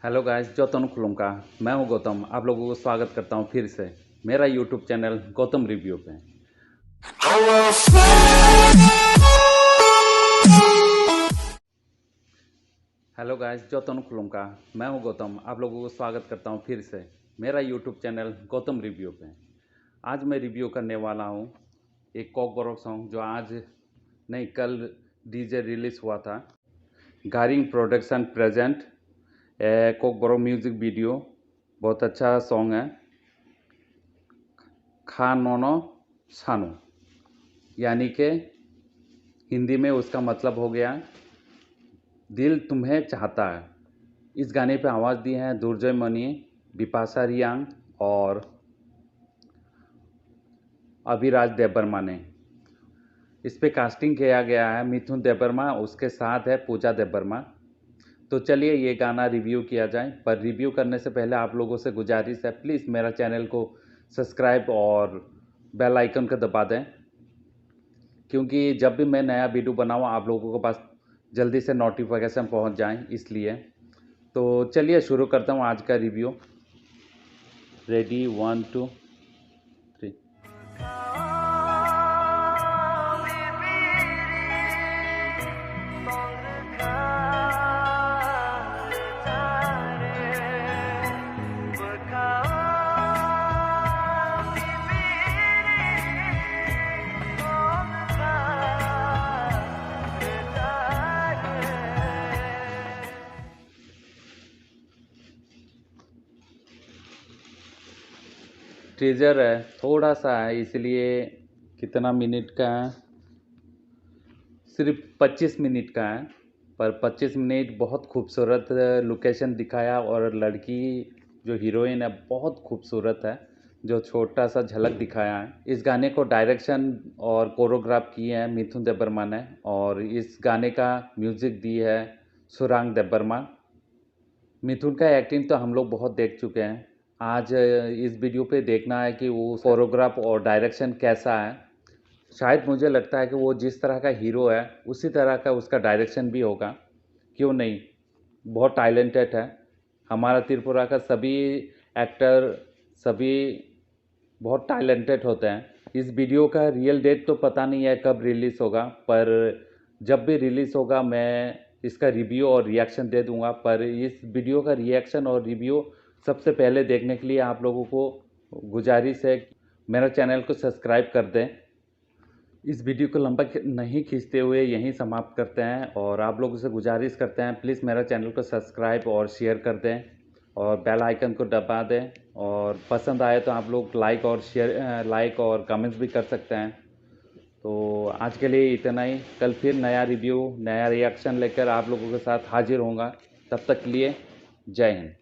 Hello guys, जौतन खुलुमका। मैं हूं गौतम। आप लोगों को स्वागत करता हूं फिर से मेरा यूट्यूब चैनल गौतम रिव्यू पे। हेलो गाइस, जौतन खुलुमका। मैं हूं गौतम। आप लोगों को स्वागत करता हूं फिर से मेरा यूट्यूब चैनल गौतम रिव्यू पे। आज मैं रिव्यू करने वाला हूं एक कॉकबॉरो सॉन्ग जो आज नहीं कल डीजे रिलीज़ हुआ था। गारिंग प्रोडक्शन प्रेजेंट कॉकबॉरो म्यूज़िक वीडियो। बहुत अच्छा सॉन्ग है। खा नोनो सानो, यानी कि हिंदी में उसका मतलब हो गया दिल तुम्हें चाहता है। इस गाने पे आवाज़ दी है दुर्जय मनी, बिपाशा रियांग और अभिराज देवबर्मा ने। इस पे कास्टिंग किया गया है मिथुन देवबर्मा, उसके साथ है पूजा देवबर्मा। तो चलिए ये गाना रिव्यू किया जाए। पर रिव्यू करने से पहले आप लोगों से गुजारिश है, प्लीज़ मेरा चैनल को सब्सक्राइब और बेल आइकन को दबा दें, क्योंकि जब भी मैं नया वीडियो बनाऊँ आप लोगों के पास जल्दी से नोटिफिकेशन पहुंच जाए इसलिए। तो चलिए शुरू करता हूं आज का रिव्यू। रेडी 1 2 3। टीजर है, थोड़ा सा है, इसलिए कितना मिनट का है, सिर्फ 25 मिनट का है। पर 25 मिनट बहुत खूबसूरत लोकेशन दिखाया और लड़की जो हीरोइन है बहुत खूबसूरत है, जो छोटा सा झलक दिखाया है। इस गाने को डायरेक्शन और कोरियोग्राफ किए हैं मिथुन देवबर्मा ने, और इस गाने का म्यूज़िक दी है सुरांग देवबर्मा। मिथुन का एक्टिंग तो हम लोग बहुत देख चुके हैं। आज इस वीडियो पे देखना है कि वो कोरियोग्राफ और डायरेक्शन कैसा है। शायद मुझे लगता है कि वो जिस तरह का हीरो है उसी तरह का उसका डायरेक्शन भी होगा। क्यों नहीं, बहुत टैलेंटेड है। हमारा त्रिपुरा का सभी एक्टर सभी बहुत टैलेंटेड होते हैं। इस वीडियो का रियल डेट तो पता नहीं है कब रिलीज़ होगा, पर जब भी रिलीज़ होगा मैं इसका रिव्यू और रिएक्शन दे दूंगा। पर इस वीडियो का रिएक्शन और रिव्यू सबसे पहले देखने के लिए आप लोगों को गुजारिश है मेरा चैनल को सब्सक्राइब कर दें। इस वीडियो को लंबा नहीं खींचते हुए यहीं समाप्त करते हैं, और आप लोगों से गुजारिश करते हैं प्लीज़ मेरा चैनल को सब्सक्राइब और शेयर कर दें और बेल आइकन को दबा दें। और पसंद आए तो आप लोग लाइक और कमेंट्स भी कर सकते हैं। तो आज के लिए इतना ही। कल फिर नया रिव्यू नया रिएक्शन लेकर आप लोगों के साथ हाजिर होऊंगा। तब तक के लिए जय हिंद।